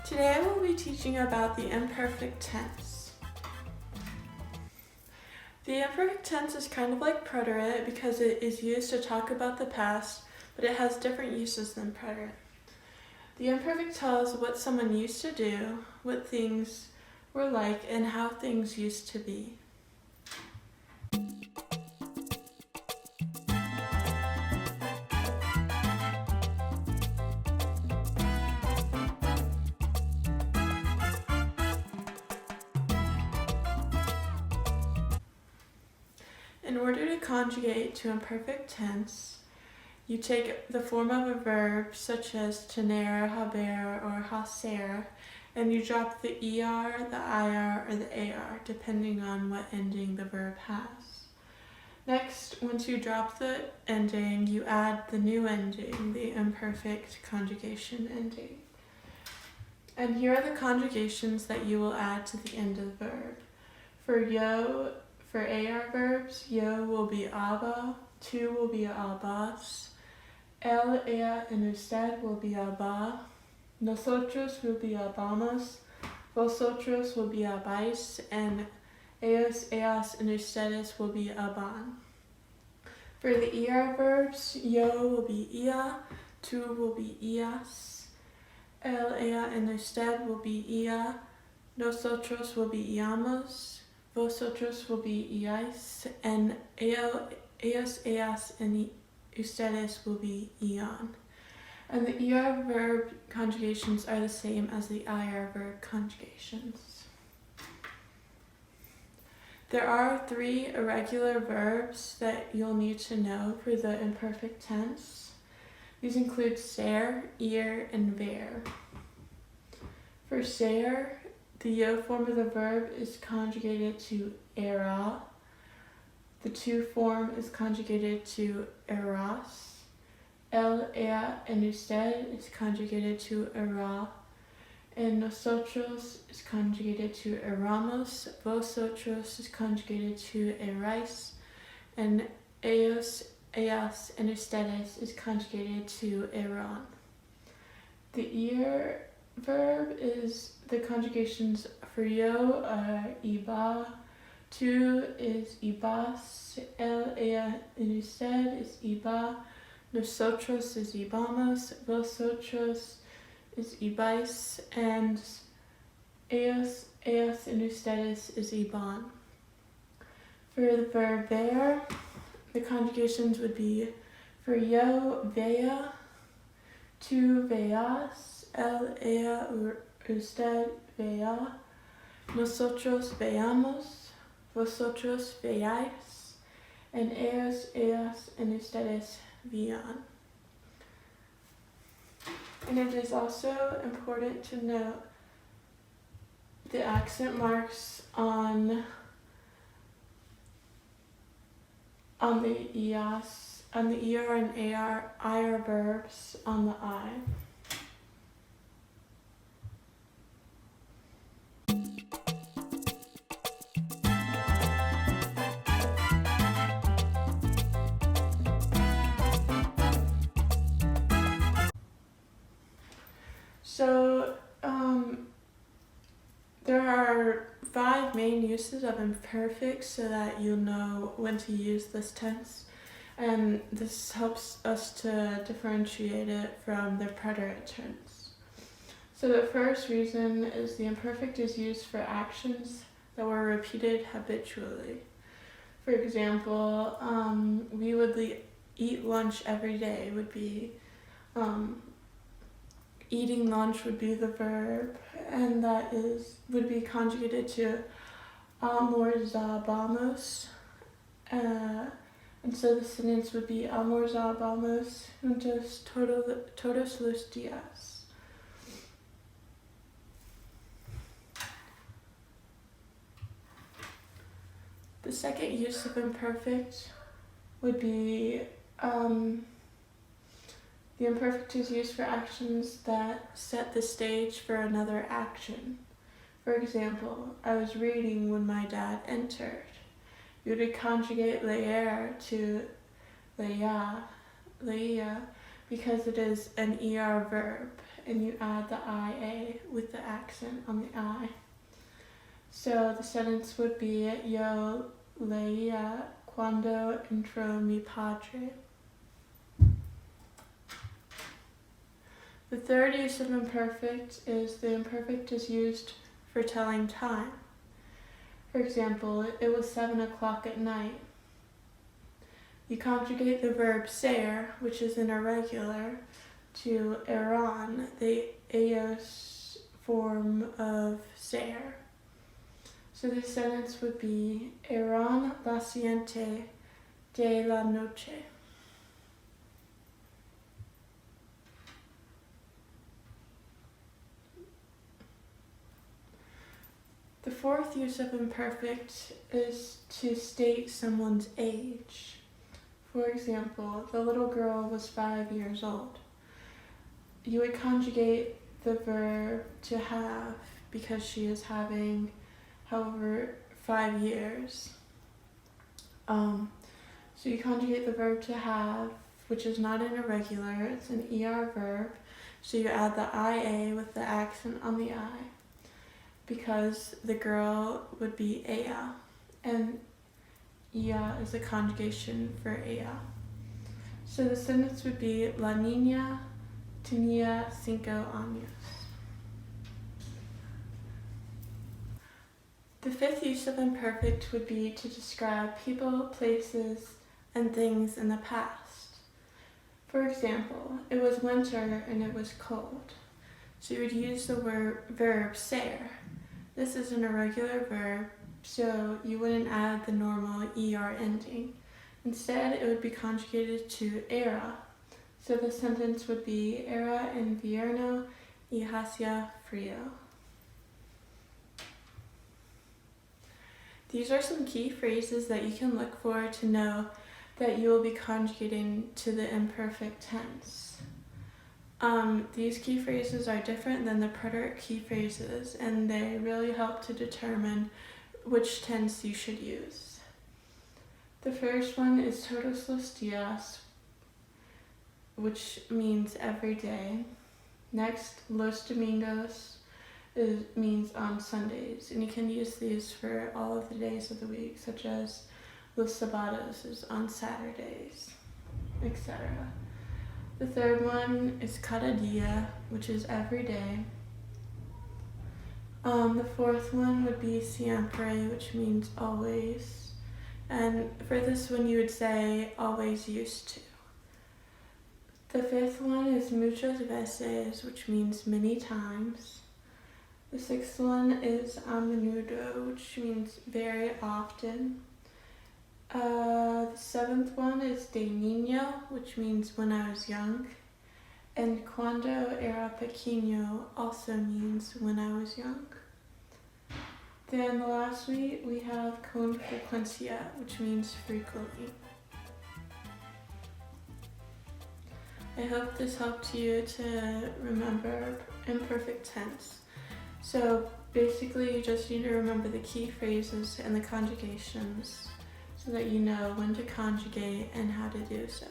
Today I will be teaching about the imperfect tense. The imperfect tense is kind of like preterite because it is used to talk about the past, but it has different uses than preterite. The imperfect tells what someone used to do, what things were like, and how things used to be. In order to conjugate to imperfect tense, you take the form of a verb such as tener, haber, or haser, and you drop the er, the ir, or the ar, depending on what ending the verb has. Next, once you drop the ending, you add the new ending, the imperfect conjugation ending. And here are the conjugations that you will add to the end of the verb. For AR verbs, yo will be aba, tu will be abas, él, ella, and usted will be aba, nosotros will be abamos, vosotros will be abais, and ellos, ellas, and ustedes will be aban. For the ER verbs, yo will be ia, tu will be ias, él, ella, and usted will be ia, nosotros will be iamos, vosotros will be iais, and ellos, ellas, and ustedes will be ian. And the ER verb conjugations are the same as the IR verb conjugations. There are 3 irregular verbs that you'll need to know for the imperfect tense. These include ser, ir, and ver. For ser, the yo form of the verb is conjugated to era. The tu form is conjugated to eras. El, ella, and usted is conjugated to era. And nosotros is conjugated to eramos. Vosotros is conjugated to erais. And ellos, ellas, and ustedes is conjugated to eran. The ir verb is the conjugations for yo are iba, tu is ibas, el, ella, and usted is iba, nosotros is ibamos, vosotros is ibais, and ellos, ellas, and ustedes is iban. For the verb ver, the conjugations would be for yo, vea, tu veas, él, ella, usted vea, nosotros veamos, vosotros veáis, and ellos, ellas, and ustedes vean. And it is also important to note the accent marks on the ES, on the ER and IR verbs on the I. So there are 5 main uses of imperfects so that you'll know when to use this tense, and this helps us to differentiate it from the preterite tense. So the first reason is the imperfect is used for actions that were repeated habitually. For example, we would eat lunch every day would be eating lunch would be the verb, and that would be conjugated to almorzamos, and so the sentence would be almorzamos juntos todos los días. The second use of imperfect would be the imperfect is used for actions that set the stage for another action. For example, I was reading when my dad entered. You would conjugate leer to leia, because it is an ER verb, and you add the IA with the accent on the I. So the sentence would be Yo leía cuando entró mi padre. The third use of imperfect is the imperfect is used for telling time. For example, it was 7 o'clock at night. You conjugate the verb ser, which is an irregular, to eran, the eos form of ser. So this sentence would be eran las 7 de la noche. The fourth use of imperfect is to state someone's age. For example, the little girl was 5 years old. You would conjugate the verb to have because she is having, however, 5 years. So you conjugate the verb to have, which is not an irregular, it's an ER verb. So you add the IA with the accent on the I, because the girl would be ella, and ia is a conjugation for ella. So the sentence would be La niña tenía 5 años. The fifth use of imperfect would be to describe people, places, and things in the past. For example, it was winter and it was cold. So you would use the verb ser. This is an irregular verb, so you wouldn't add the normal ER ending. Instead, it would be conjugated to era. So the sentence would be era invierno y hacía frío. These are some key phrases that you can look for to know that you will be conjugating to the imperfect tense. These key phrases are different than the preterite key phrases, and they really help to determine which tense you should use. The first one is todos los días, which means every day. Next, los domingos means on Sundays, and you can use these for all of the days of the week, such as los sábados is on Saturdays, etc. The third one is cada día, which is every day. The fourth one would be siempre, which means always. And for this one, you would say always used to. The fifth one is muchas veces, which means many times. The sixth one is a menudo, which means very often. The seventh one is de niño, which means when I was young. And cuando era pequeño also means when I was young. Then the last week we have con frecuencia, which means frequently. I hope this helped you to remember imperfect tense. So basically you just need to remember the key phrases and the conjugations so that you know when to conjugate and how to do so.